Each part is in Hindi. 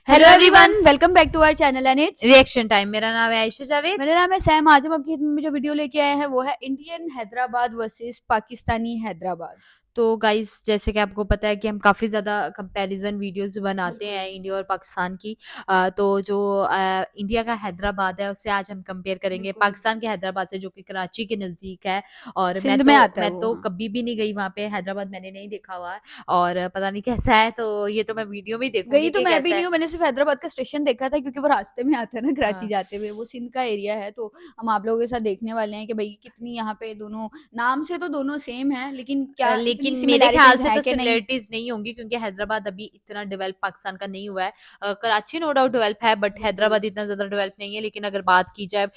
Hello everyone, welcome back to our channel and it's reaction time. मेरा नाम है आयशा जावेद। मेरा नाम है सैम। आज हम आपकी खिदमत में जो वीडियो लेके आए हैं वो है इंडियन हैदराबाद वर्सेस पाकिस्तानी हैदराबाद। तो गाइस, जैसे कि आपको पता है कि हम काफ़ी ज़्यादा कंपैरिजन वीडियोस बनाते हैं इंडिया और पाकिस्तान की। तो जो इंडिया का हैदराबाद है उससे आज हम कंपेयर करेंगे पाकिस्तान के हैदराबाद से, जो कि कराची के नज़दीक है। और सिंध में आता है मैं वो। तो हाँ, कभी भी नहीं गई वहाँ पे। हैदराबाद मैंने नहीं देखा हुआ है और पता नहीं कैसा है, तो ये तो मैं वीडियो में ही गई देखूंगी तो कि मैं भी कैसा नहीं है। हूँ। मैंने सिर्फ हैदराबाद का स्टेशन देखा था क्योंकि वो रास्ते में आता है ना कराची हाँ। जाते हुए। वो सिंध का एरिया है, तो हम आप लोगों के साथ देखने वाले हैं कि भाई कितनी यहाँ पे दोनों नाम से तो दोनों सेम है, लेकिन क्या इतनी लेकिन मेरे ख्याल सिमिलैरिटीज से है तो कि नहीं। सिमिलरिटीज नहीं होंगी, क्योंकि हैदराबाद अभी इतना डेवलप पाकिस्तान का नहीं हुआ है। कराची नो डाउट डेवलप है, बट हैदराबाद इतना ज्यादा डेवलप नहीं है। लेकिन अगर बात की जाए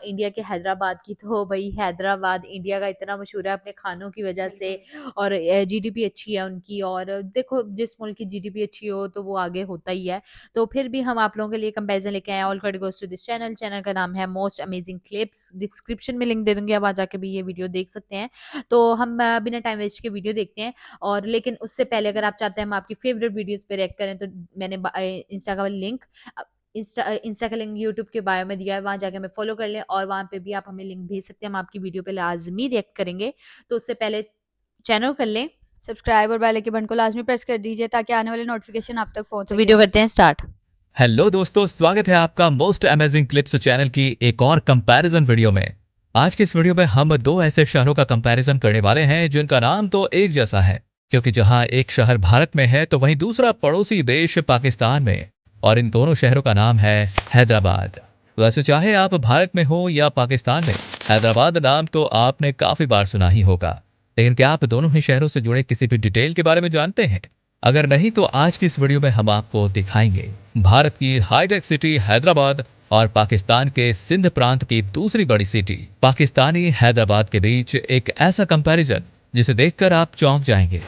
इंडिया के हैदराबाद की, तो भाई हैदराबाद इंडिया का इतना मशहूर है अपने खानों की वजह से। और जीडीपी अच्छी है उनकी, और देखो जिस मुल्क की जीडीपी अच्छी हो तो वो आगे होता ही है। तो फिर भी हम आप लोगों के लिए कंपैरिजन लेके आए। All credit goes to this channel. Channel का नाम है मोस्ट अमेजिंग क्लिप्स। डिस्क्रिप्शन में लिंक दे दूंगी, आप आ जाके भी ये वीडियो देख सकते हैं। तो हम बिना टाइम वेस्ट के वीडियो देखते हैं। और लेकिन उससे पहले अगर आप चाहते हैं हम आपकी फेवरेट वीडियोस पे रिएक्ट करें, तो मैंने इंस्टा का लिंक इंस्टा का लिंक यूट्यूब के बायो में दिया है, वहां जाके हमें फॉलो कर लें और वहां पे भी आप हमें लिंक भेज सकते हैं। हम आपकी वीडियो पे लाजमी रिएक्ट करेंगे। तो उससे पहले चैनल कर लें। सब्सक्राइब और बेल आइकन बटन को लाजमी प्रेस कर दीजिए ताकि आने वाले नोटिफिकेशन आप तक पहुंच तो सके। वीडियो करते हैं स्टार्ट। हेलो दोस्तों, स्वागत है आपका मोस्ट अमेजिंग क्लिप्स चैनल की एक और कंपैरिजन वीडियो में। आज की इस वीडियो में हम दो ऐसे शहरों का कंपैरिजन करने वाले हैं जिनका नाम तो एक जैसा है, क्योंकि जहां एक शहर भारत में है तो वहीं दूसरा पड़ोसी देश पाकिस्तान में, और इन दोनों शहरों का नाम है हैदराबाद। वैसे चाहे आप भारत में हो या पाकिस्तान में, हैदराबाद नाम तो आपने काफी बार सुना ही होगा। लेकिन क्या आप दोनों ही शहरों से जुड़े किसी भी डिटेल के बारे में जानते हैं? अगर नहीं तो आज की इस वीडियो में हम आपको दिखाएंगे भारत की हाईटेक सिटी हैदराबाद और पाकिस्तान के सिंध प्रांत की दूसरी बड़ी सिटी पाकिस्तानी हैदराबाद के बीच एक ऐसा कंपैरिजन जिसे देखकर आप चौंक जाएंगे।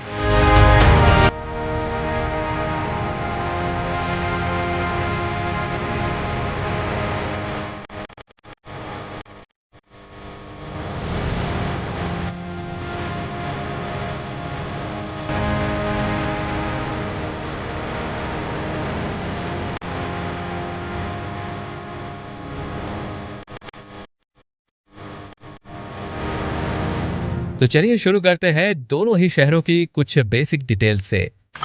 तो चलिए शुरू करते हैं दोनों ही शहरों की कुछ बेसिक डिटेल्स से।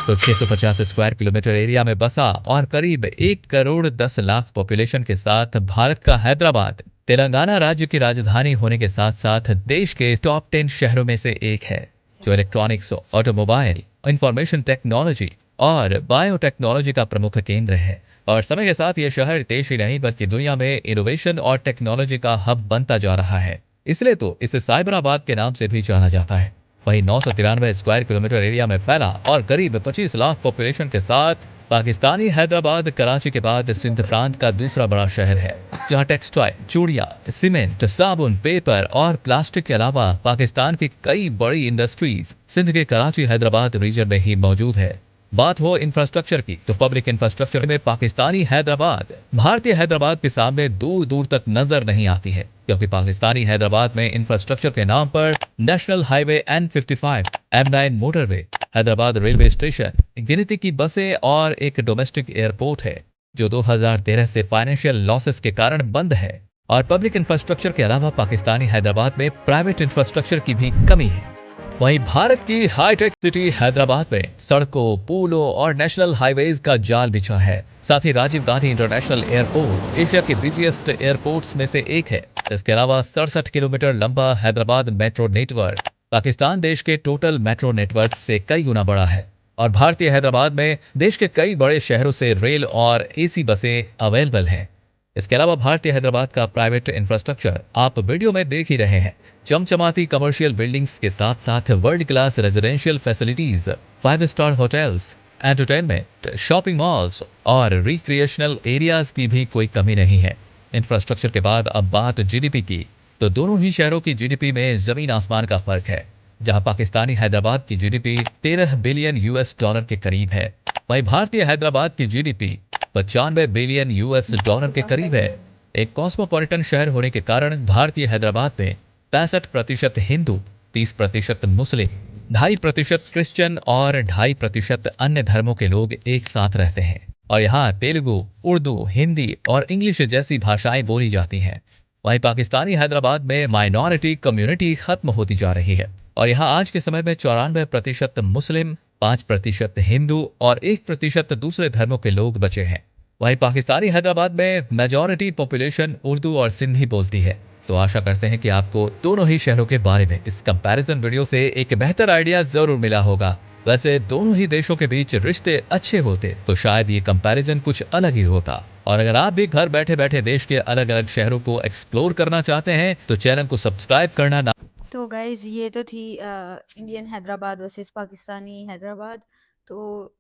तो 650 स्क्वायर किलोमीटर एरिया में बसा और करीब 1 करोड़ 10 लाख पॉपुलेशन के साथ भारत का हैदराबाद तेलंगाना राज्य की राजधानी होने के साथ साथ देश के टॉप 10 शहरों में से एक है, जो इलेक्ट्रॉनिक्स, ऑटोमोबाइल, इंफॉर्मेशन टेक्नोलॉजी और बायोटेक्नोलॉजी का प्रमुख केंद्र है। और समय के साथ यह शहर देश ही नहीं बल्कि दुनिया में इनोवेशन और टेक्नोलॉजी का हब बनता जा रहा है, इसलिए तो इसे साइबराबाद के नाम से भी जाना जाता है। वहीं 993 स्क्वायर किलोमीटर एरिया में फैला और करीब 25 लाख पॉपुलेशन के साथ पाकिस्तानी हैदराबाद कराची के बाद सिंध प्रांत का दूसरा बड़ा शहर है, जहां टेक्सटाइल, चूड़ियां, सीमेंट, साबुन, पेपर और प्लास्टिक के अलावा पाकिस्तान की कई बड़ी इंडस्ट्रीज सिंध के कराची हैदराबाद रीजन में ही मौजूद है। बात हो इंफ्रास्ट्रक्चर की, तो पब्लिक इंफ्रास्ट्रक्चर में पाकिस्तानी हैदराबाद भारतीय हैदराबाद के सामने दूर दूर तक नजर नहीं आती है, क्योंकि पाकिस्तानी हैदराबाद में इंफ्रास्ट्रक्चर के नाम पर national highway N55, M9 motorway, Hyderabad railway station, गिनती की बसें और एक डोमेस्टिक एयरपोर्ट है, जो 2013 से फाइनेंशियल लॉसेस के कारण बंद है। और पब्लिक इंफ्रास्ट्रक्चर के अलावा पाकिस्तानी हैदराबाद में प्राइवेट इंफ्रास्ट्रक्चर की भी कमी है। वहीं भारत की हाईटेक सिटी हैदराबाद में सड़कों, पुलों और नेशनल हाईवेज का जाल बिछा है। साथ ही Rajiv Gandhi international airport Asia के बिजिएस्ट एयरपोर्ट्स में से एक है। इसके अलावा 67 किलोमीटर लंबा हैदराबाद मेट्रो नेटवर्क पाकिस्तान देश के टोटल मेट्रो नेटवर्क से कई गुना बड़ा है। और भारतीय हैदराबाद में देश के कई बड़े शहरों से रेल और एसी बसें अवेलेबल हैं। इसके अलावा भारतीय हैदराबाद का प्राइवेट इंफ्रास्ट्रक्चर आप वीडियो में देख ही रहे हैं। चमचमाती कमर्शियल बिल्डिंग्स के साथ साथ world class residential facilities, 5 star hotels, entertainment, shopping malls और रिक्रिएशनल एरियाज की भी कोई कमी नहीं है। इंफ्रास्ट्रक्चर के बाद अब बात जीडीपी की, तो दोनों ही शहरों की जीडीपी में जमीन आसमान का फर्क है। जहां पाकिस्तानी हैदराबाद की जीडीपी 13 बिलियन यूएस डॉलर के करीब है, वहीं भारतीय हैदराबाद की जीडीपी 95 बिलियन यूएस डॉलर के करीब है। एक कॉस्मोपॉलिटन शहर होने के कारण भारतीय हैदराबाद में 65% हिंदू, 30% मुस्लिम, 2.5% क्रिश्चियन और 2.5% अन्य धर्मों के लोग एक साथ रहते हैं। और यहाँ तेलुगु, उर्दू, हिंदी और इंग्लिश जैसी भाषाएं बोली जाती हैं। वहीं पाकिस्तानी हैदराबाद में माइनॉरिटी कम्युनिटी खत्म होती जा रही है और यहाँ आज के समय में 94% मुस्लिम, 5% हिंदू और 1% दूसरे धर्मों के लोग बचे हैं। वहीं पाकिस्तानी हैदराबाद में मेजॉरिटी पॉपुलेशन उर्दू और सिंधी बोलती है। तो आशा करते हैं कि आपको दोनों ही शहरों के बारे में इस कंपैरिजन वीडियो से एक बेहतर आइडिया जरूर मिला होगा। वैसे दोनों ही देशों के बीच रिश्ते अच्छे होते तो शायद ये कंपैरिजन कुछ अलग ही होता। और अगर आप भी घर बैठे बैठे देश के अलग अलग शहरों को एक्सप्लोर करना चाहते हैं तो चैनल को सब्सक्राइब करना ना। तो गाइज ये तो थी इंडियन हैदराबाद वर्सेस पाकिस्तानी हैदराबाद। तो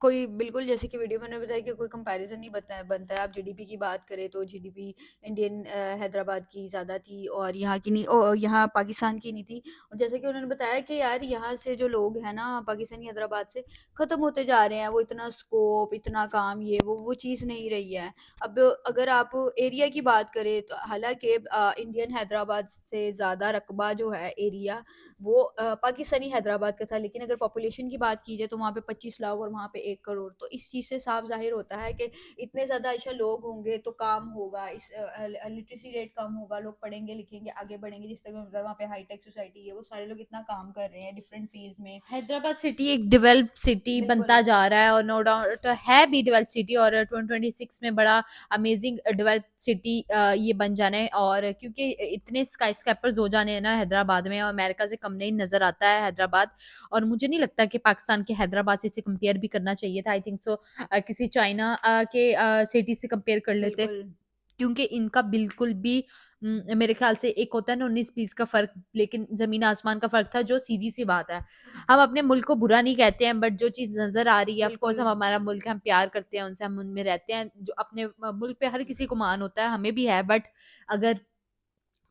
कोई बिल्कुल जैसे कि वीडियो मैंने बताया कि कोई कंपैरिजन नहीं बनता है। आप जीडीपी की बात करें तो जीडीपी इंडियन हैदराबाद की ज़्यादा थी और यहाँ की नहीं, यहाँ पाकिस्तान की नहीं थी। और जैसे कि उन्होंने बताया कि यार यहाँ से जो लोग हैं ना पाकिस्तानी हैदराबाद से ख़त्म होते जा रहे हैं। वो इतना स्कोप, इतना काम, ये वो चीज़ नहीं रही है। अब अगर आप एरिया की बात करें तो हालांकि इंडियन हैदराबाद से ज़्यादा रकबा जो है एरिया वो पाकिस्तानी हैदराबाद का था, लेकिन अगर पॉपुलेशन की बात की जाए तो वहाँ पे 25 लाख और वहाँ पे 1 करोड़। तो इस चीज़ से साफ ज़ाहिर होता है कि इतने ज़्यादा ऐसा लोग होंगे तो काम होगा, इस लिटरेसी रेट कम होगा, लोग पढ़ेंगे लिखेंगे आगे बढ़ेंगे। जिस तरह मतलब वहाँ पे हाईटेक सोसाइटी है, वो सारे लोग इतना काम कर रहे हैं डिफरेंट फील्ड्स में। हैदराबाद सिटी एक डेवलप सिटी बनता जा रहा है और नो डाउट है भी डेवलप सिटी, और 2026 में बड़ा अमेजिंग डेवलप सिटी ये बन जाने। और क्योंकि इतने स्काई स्कैपर्स हो जाने हैं ना हैदराबाद में, और अमेरिका से कम नहीं नजर आता है हैदराबाद। और मुझे नहीं लगता कि पाकिस्तान के हैदराबाद से इसे कंपेयर भी करना चाहिए था। आई थिंक सो किसी चाइना के सिटी से कंपेयर कर लेते, बिल्कुल क्योंकि इनका बिल्कुल भी मेरे ख्याल से एक होता है ना 19-20 का फर्क, लेकिन जमीन आसमान का फर्क था, जो सीधी सी बात है। हम अपने मुल्क को बुरा नहीं कहते हैं, बट जो चीज नजर आ रही है, ऑफ कोर्स हम बिल्कुल हमारा मुल्क है, हम प्यार करते हैं उनसे, हम उनमें रहते हैं। जो अपने मुल्क पे हर किसी को मान होता है, हमें भी है, बट अगर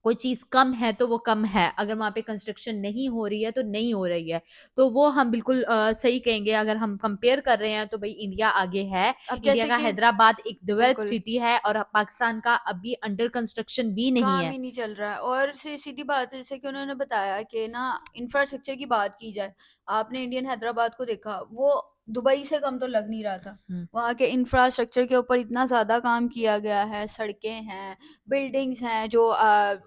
कोई चीज कम है तो वो कम है। अगर वहां पे कंस्ट्रक्शन नहीं हो रही है तो नहीं हो रही है, तो वो हम बिल्कुल सही कहेंगे। अगर हम कंपेयर कर रहे हैं तो भाई इंडिया आगे है। अब इंडिया जैसे का कि हैदराबाद एक डेवलप बिल्कुल सिटी है और पाकिस्तान का अभी अंडर कंस्ट्रक्शन भी नहीं काम है। ही नहीं चल रहा है। और सीधी बात है, जैसे कि उन्होंने बताया कि ना इंफ्रास्ट्रक्चर की बात की जाए, आपने इंडियन हैदराबाद को देखा, वो दुबई से कम तो लग नहीं रहा था। हम्म। वहाँ के इंफ्रास्ट्रक्चर के ऊपर इतना ज़्यादा काम किया गया है, सड़कें हैं, बिल्डिंग्स हैं, जो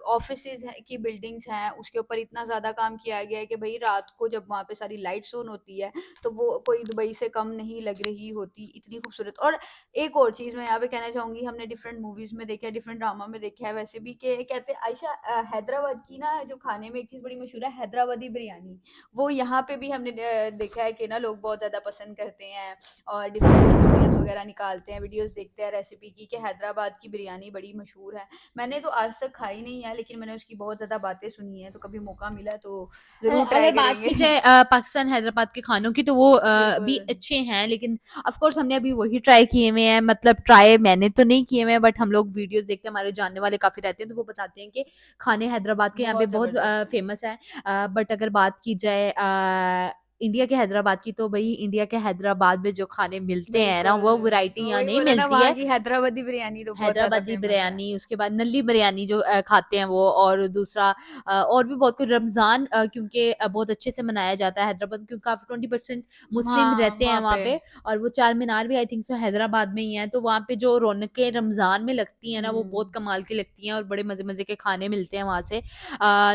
ऑफिसेज की बिल्डिंग्स हैं, उसके ऊपर इतना ज़्यादा काम किया गया है कि भाई रात को जब वहाँ पे सारी लाइट्स ऑन होती है तो वो कोई दुबई से कम नहीं लग रही होती, इतनी खूबसूरत। और एक और चीज़ मैं यहाँ पे कहना चाहूँगी, हमने डिफरेंट मूवीज़ में देखा है, डिफरेंट ड्रामा में देखा है वैसे भी, कि कहते हैं आयशा हैदराबाद की ना जो खाने में एक चीज़ बड़ी मशहूर है, हैदराबादी बिरयानी। वो यहाँ पे भी हमने देखा है कि ना लोग बहुत ज़्यादा पसंद करते हैं और डिफरेंट ट्यूटोरियल्स वगैरह निकालते हैं, वीडियोस देखते हैं रेसिपी की कि हैदराबाद की बिरयानी बड़ी मशहूर है। मैंने तो आज तक खाई नहीं है, लेकिन मैंने उसकी बहुत ज़्यादा बातें सुनी है, तो कभी मौका मिला तो ज़रूर ट्राई अगर बात की करेंगे। जाए पाकिस्तान हैदराबाद के खानों की, तो वो भी बिल्कुल अच्छे हैं, लेकिन ऑफ कोर्स हमने अभी वही ट्राई किए हुए हैं। मतलब ट्राई मैंने तो नहीं किए हुए हैं, बट हम लोग वीडियोस देखते हैं, हमारे जानने वाले काफी रहते हैं, तो वो बताते हैं कि खाने हैदराबाद के यहाँ पे बहुत बहुत ज़बरदस्त है। फेमस है। बट अगर बात की जाए इंडिया के हैदराबाद की, तो भाई इंडिया के हैदराबाद में जो खाने मिलते हैं ना, वो बिल्कुल वैरायटी यहाँ वही नहीं बोला ना, मिलती वहाँ है। की हैदराबादी बिरयानी तो बहुत ज़्यादा हैदराबादी फेमस है। बिरयानी, उसके बाद नल्ली बिरयानी जो खाते हैं वो, और दूसरा और भी बहुत कुछ। रमजान क्योंकि बहुत अच्छे से मनाया जाता है हैदराबाद, क्योंकि काफी 20% मुस्लिम हाँ रहते हैं वहाँ वहाँ पे पे। और वो चार मीनार भी आई थिंक सो हैदराबाद में ही है, तो वहाँ पे जो रौनकें रमजान में लगती है ना, वो बहुत कमाल की लगती हैं, और बड़े मजे मजे के खाने मिलते हैं वहां से।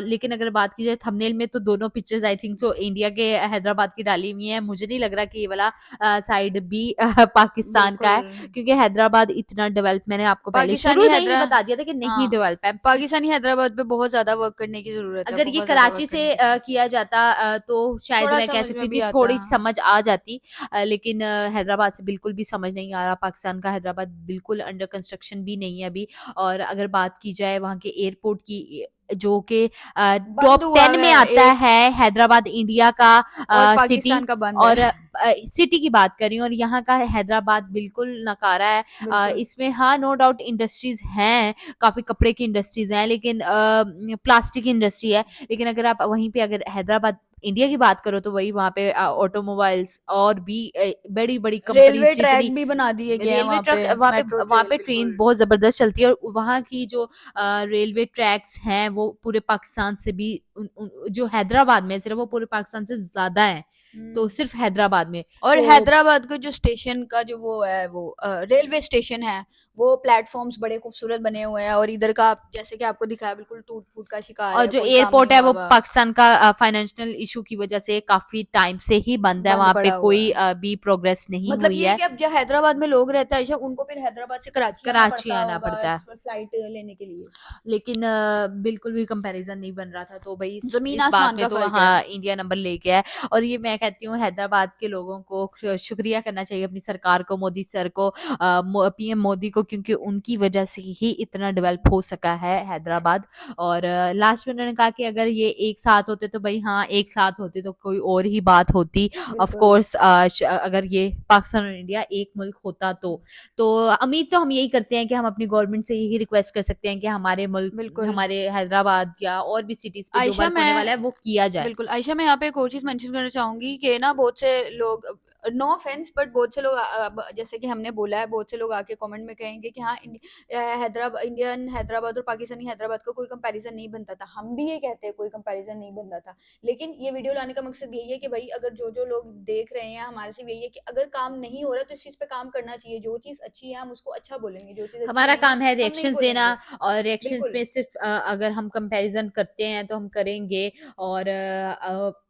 लेकिन अगर बात की जाए थंबनेल में, तो दोनों pictures I think so India के हैदराबाद की डाली हुई है। मुझे नहीं लग रहा कि ये वाला साइड भी पाकिस्तान का है, बिल्कुल क्योंकि हैदराबाद इतना डेवलप, मैंने आपको पहले पाकिस्तानी शुरू में ही हैदरा बता दिया था कि नहीं हाँ डेवलप है। पाकिस्तानी हैदराबाद पे बहुत ज़्यादा वर्क करने की ज़रूरत है, अगर ये बहुत ज़्यादा वर्क कराची से करने की ज़रूरत किया जाता तो शायद थोड़ा मैं कह समझ सकती में थी भी आता। थोड़ी समझ आ जाती। लेकिन हैदराबाद से बिल्कुल भी समझ नहीं आ रहा। पाकिस्तान का हैदराबाद बिल्कुल अंडर कंस्ट्रक्शन भी नहीं है अभी। और अगर बात की जाए वहाँ के एयरपोर्ट की, जो कि बंद टॉप हुआ 10 में है आता एक, है हैदराबाद इंडिया का और सिटी। पाकिस्तान का बंद है। और सिटी की बात करी, और यहाँ का हैदराबाद बिल्कुल नकारा है। बिल्कुल इसमें हाँ नो डाउट इंडस्ट्रीज हैं, काफी कपड़े की इंडस्ट्रीज हैं, लेकिन प्लास्टिक की इंडस्ट्री है। लेकिन अगर आप वहीं पे अगर हैदराबाद इंडिया की बात करो, तो वही वहाँ पे ऑटोमोबाइल्स और भी बड़ी बड़ी रेलवे कंपनीज जितनी, ट्रैक भी बना दिए गए हैं रेलवे वहाँ ट्रक पे, मेट्रो वहाँ ट्रेन पे ट्रेन बिल्कुल। बहुत जबरदस्त चलती है। और वहाँ की जो रेलवे ट्रैक्स हैं वो पूरे पाकिस्तान से भी जो हैदराबाद में सिर्फ वो पूरे पाकिस्तान से ज्यादा है, तो हम्म। सिर्फ हैदराबाद में। और तो हैदराबाद का जो स्टेशन का जो वो है वो रेलवे स्टेशन है, वो प्लेटफॉर्म्स बड़े खूबसूरत बने हुए हैं, और इधर का जैसे कि आपको दिखाया बिल्कुल टूट फूट का शिकार और है, जो कोई काम एयरपोर्ट नहीं है हुआ वो हुआ, पाकिस्तान का फाइनेंशियल इशू की वजह से काफी टाइम से ही बंद है, बंद वहां पे पड़ा हुआ कोई है। भी प्रोग्रेस नहीं मतलब हुई ये है है। कि अब जो हैदराबाद में लोग रहते हैं आयशा, उनको फिर हैदराबाद से कराची आना कराची पड़ता आना होगा पड़ता है, फ्लाइट लेने के लिए। लेकिन बिल्कुल भी कंपैरिजन नहीं बन रहा था, तो भाई जमीन इस बात आसमान में का तो फर्क है। हाँ इंडिया नंबर ले गया है। और ये मैं कहती हूँ हैदराबाद के लोगों को शुक्रिया करना चाहिए अपनी सरकार को, मोदी सर को, पीएम मोदी को, क्योंकि उनकी वजह से ही इतना डेवलप हो सका है हैदराबाद। और लास्ट में उन्होंने कहा कि अगर ये एक साथ होते तो भाई हाँ एक साथ होते तो कोई और ही बात होती। ऑफ बिल्कुल कोर्स अगर ये पाकिस्तान और इंडिया एक मुल्क होता तो उम्मीद तो हम यही करते हैं कि हम अपनी गवर्नमेंट से यही रिक्वेस्ट कर सकते हैं कि हमारे मुल्क, बिल्कुल। हमारे हैदराबाद या और भी सिटीज पे जो आयशा वर्क होने वाला मैं है वो किया जाए। बिल्कुल आयशा, मैं यहाँ पे एक और चीज़ मेंशन करना चाहूँगी कि ना बहुत से लोग, नो ऑफेंस, बट बहुत से लोग जैसे कि हमने बोला है, बहुत से लोग आके कमेंट में कहेंगे कि हाँ हैदराबाद, इंडियन हैदराबाद और पाकिस्तानी हैदराबाद का कोई कंपैरिजन नहीं बनता था। हम भी ये कहते हैं कोई कंपैरिजन नहीं बनता था, लेकिन ये वीडियो लाने का मकसद यही है कि भाई अगर जो जो लोग देख रहे हैं, हमारे से यही है कि अगर काम नहीं हो रहा तो इस चीज़ पे काम करना चाहिए। जो चीज़ अच्छी है हम उसको अच्छा बोलेंगे, जो चीज़ अच्छी हमारा नहीं है काम है हम नहीं रिएक्शंस देना, बोलेंगे। और रिएक्शंस बिल्कुल में सिर्फ अगर हम कंपैरिजन करते हैं तो हम करेंगे। और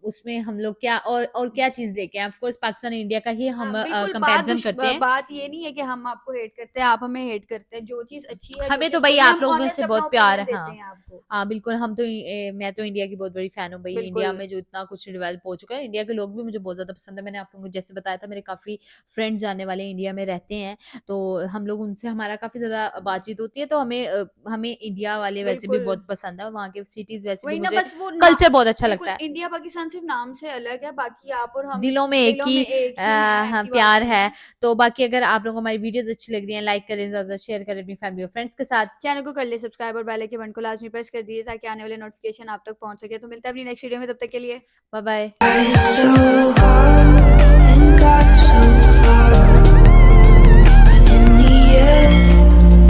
उसमें हम लोग क्या और क्या चीज देखें, ऑफ कोर्स पाकिस्तान और इंडिया का ही हम हाँ, बिल्कुल कंपैरिजन करते हैं। बात ये नहीं है कि हम आपको हेट करते हैं, आप हमें हेट करते हैं। जो चीज़ अच्छी है, जो हमें तो चीज़ भाई सही है, आप हम लोगों ऑनेस्ट से अपना बहुत प्यार ओपिनियन है, देते हाँ। हैं आपको। हाँ बिल्कुल, हम तो मैं तो इंडिया की बहुत बड़ी फैन हूँ भाई। इंडिया बिल्कुल, में जो इतना कुछ डेवलप हो चुका है, इंडिया के लोग भी मुझे बहुत ज्यादा पसंद है। मैंने आप लोगों को जैसे बताया था, मेरे काफी फ्रेंड्स जाने वाले इंडिया में रहते हैं, तो हम लोग उनसे हमारा काफी ज्यादा बातचीत होती है। तो हमें इंडिया वाले वैसे भी बिल्कुल। बहुत पसंद है, और वहाँ के सिटीज वैसे भी वही ना, मुझे बस वो ना, कल्चर बहुत अच्छा बिल्कुल लगता है। इंडिया पाकिस्तान सिर्फ नाम से अलग है, बाकी आप और हम दिलों में एक दिलों ही में एक ही हैं, हाँ, ऐसी बात प्यार नहीं है। है। तो बाकी अगर आप लोगों को हमारी वीडियोस अच्छी लग रही हैं, लाइक करें, ज्यादा शेयर करें अपनी फैमिली और फ्रेंड्स के साथ। चैनल को कर ले सब्सक्राइब और बेल आइकन बटन को लाजमी प्रेस कर दीजिए ताकि आने वाले नोटिफिकेशन आप तक पहुंच सके। तो मिलता है अपनी नेक्स्ट वीडियो में, तब तक के लिए बाय बाय। so hard